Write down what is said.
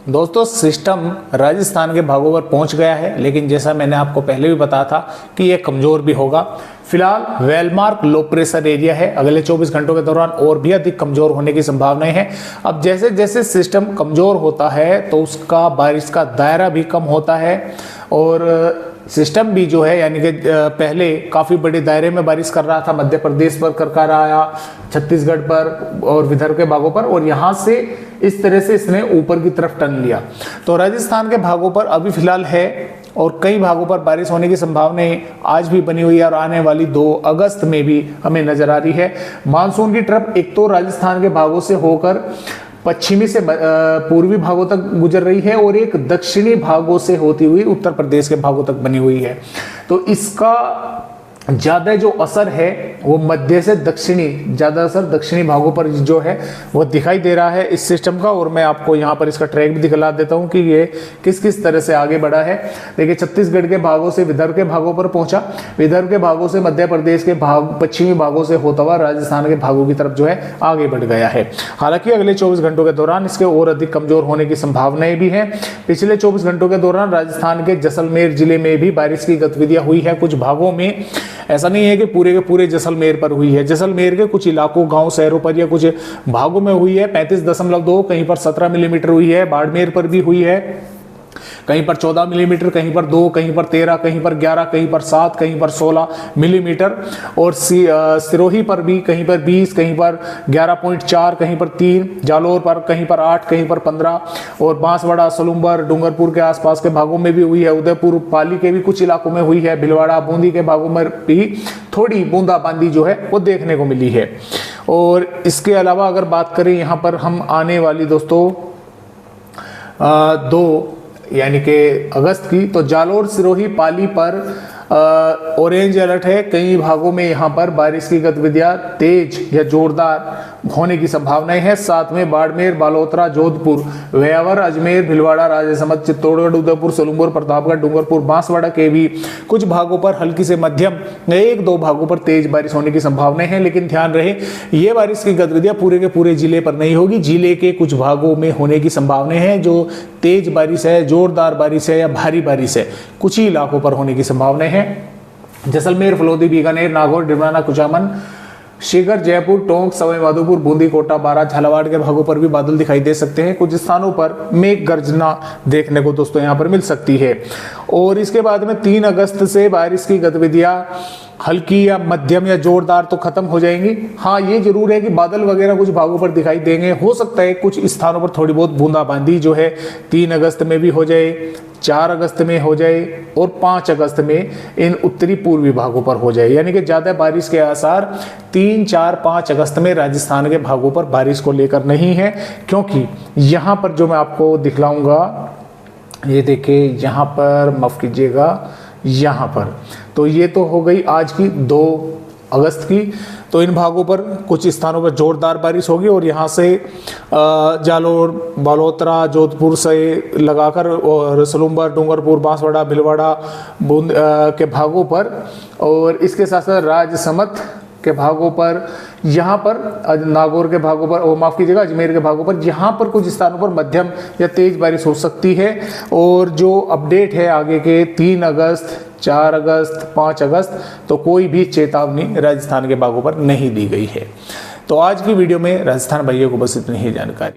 दोस्तों सिस्टम राजस्थान के भागों पर पहुंच गया है, लेकिन जैसा मैंने आपको पहले भी बताया था कि ये कमजोर भी होगा। फिलहाल वेलमार्क लो प्रेशर एरिया है, अगले 24 घंटों के दौरान और भी अधिक कमजोर होने की संभावनाएं हैं। अब जैसे जैसे सिस्टम कमजोर होता है तो उसका बारिश का दायरा भी कम होता है और सिस्टम भी जो है यानी कि पहले काफ़ी बड़े दायरे में बारिश कर रहा था, मध्य प्रदेश पर कर आया, छत्तीसगढ़ पर और विदर्भ के भागों पर, और यहाँ से इस तरह से इसने ऊपर की तरफ टर्न लिया। तो राजस्थान के भागों पर अभी फिलहाल है और कई भागों पर बारिश होने की संभावनाएं आज भी बनी हुई है और आने वाली 2 अगस्त में भी हमें नजर आ रही है। मानसून की ट्रफ एक तो राजस्थान के भागों से होकर पश्चिमी से पूर्वी भागों तक गुजर रही है और एक दक्षिणी भागों से होती हुई उत्तर प्रदेश के भागों तक बनी हुई है। तो इसका ज्यादा जो असर है वो मध्य से दक्षिणी, ज्यादा असर दक्षिणी भागों पर जो है वो दिखाई दे रहा है इस सिस्टम का। और मैं आपको यहाँ पर इसका ट्रैक भी दिखला देता हूँ कि ये किस किस तरह से आगे बढ़ा है। देखिए छत्तीसगढ़ के भागों से विदर्भ के भागों पर पहुंचा, विदर्भ के भागों से मध्य प्रदेश के भाग पश्चिमी भागों से होता हुआ राजस्थान के भागों की तरफ जो है आगे बढ़ गया है। हालांकि अगले 24 घंटों के दौरान इसके और अधिक कमजोर होने की संभावनाएं भी है। पिछले 24 घंटों के दौरान राजस्थान के जैसलमेर जिले में भी बारिश की गतिविधियां हुई है। कुछ भागों में, ऐसा नहीं है कि पूरे के पूरे जैसलमेर पर हुई है, जैसलमेर के कुछ इलाकों, गांव, शहरों पर या कुछ भागों में हुई है। 35.2, कहीं पर 17 मिलीमीटर हुई है। बाड़मेर पर भी हुई है, कहीं पर 14 मिलीमीटर, कहीं पर 2, कहीं पर 13, कहीं पर 11, कहीं पर 7, कहीं पर 16 मिलीमीटर। और सिरोही पर भी कहीं पर 20, कहीं पर 11.4, कहीं पर 3, जालोर पर कहीं पर 8, कहीं पर 15, और बांसवाड़ा, सलूम्बर, डूंगरपुर के आसपास के भागों में भी हुई है। उदयपुर, पाली के भी कुछ इलाकों में हुई है। भिलवाड़ा, बूंदी के भागों में भी थोड़ी बूंदाबांदी जो है वो देखने को मिली है। और इसके अलावा अगर बात करें यहाँ पर हम आने वाली दोस्तों 2 यानी कि अगस्त की, तो जालोर, सिरोही, पाली पर ऑरेंज अलर्ट है। कई भागों में यहाँ पर बारिश की गतिविधियां तेज या जोरदार होने की संभावनाएं हैं। साथ में बाड़मेर, बालोतरा, जोधपुर, व्यावर, अजमेर, भिलवाड़ा, राजसमंद, चित्तौड़गढ़, उदयपुर, सलूम्बर, प्रतापगढ़, डूंगरपुर, बांसवाड़ा के भी कुछ भागों पर हल्की से मध्यम, 1-2 भागों पर तेज बारिश होने की संभावनाएं हैं। लेकिन ध्यान रहे ये बारिश की गतिविधियां पूरे के पूरे जिले पर नहीं होगी, जिले के कुछ भागों में होने की संभावनाएं हैं। जो तेज बारिश है, जोरदार बारिश है या भारी बारिश है, कुछ ही इलाकों पर होने की संभावनाएं हैं। जैसलमेर, फलोदी, बीकानेर, नागौर, डिमराना, कुचामन, शिगर, जयपुर, टोंक, सवाई माधोपुर, बूंदी, कोटा, बारां, झालावाड़ के भागों पर भी बादल दिखाई दे सकते हैं। कुछ स्थानों पर मेघ गर्जना देखने को दोस्तों यहां पर मिल सकती है। और इसके बाद में 3 अगस्त से बारिश की गतिविधियां हल्की या मध्यम या जोरदार तो खत्म हो जाएंगी। हाँ, ये जरूर है कि बादल वगैरह कुछ भागों पर दिखाई देंगे। हो सकता है कुछ स्थानों पर थोड़ी बहुत बूंदाबांदी जो है 3 अगस्त में भी हो जाए, 4 अगस्त में हो जाए और 5 अगस्त में इन उत्तरी पूर्वी भागों पर हो जाए। यानी कि ज्यादा बारिश के आसार 3, 4, 5 अगस्त में राजस्थान के भागों पर बारिश को लेकर नहीं है, क्योंकि यहाँ पर जो मैं आपको दिखलाऊंगा, ये देखिए यहाँ पर, माफ कीजिएगा, यहाँ पर, तो ये तो हो गई आज की 2 अगस्त की। तो इन भागों पर कुछ स्थानों पर जोरदार बारिश होगी और यहाँ से जालोर, बालोतरा, जोधपुर से लगाकर और सलूम्बर, डूंगरपुर, बांसवाड़ा, भिलवाड़ा, बूंद के भागों पर, और इसके साथ साथ राजसमंद के भागों पर, यहाँ पर नागौर के भागों पर, और माफ कीजिएगा अजमेर के भागों पर, यहाँ पर कुछ स्थानों पर मध्यम या तेज बारिश हो सकती है। और जो अपडेट है आगे के 3 अगस्त, 4 अगस्त, 5 अगस्त, तो कोई भी चेतावनी राजस्थान के भागों पर नहीं दी गई है। तो आज की वीडियो में राजस्थान भाइयों को बस इतनी ही जानकारी।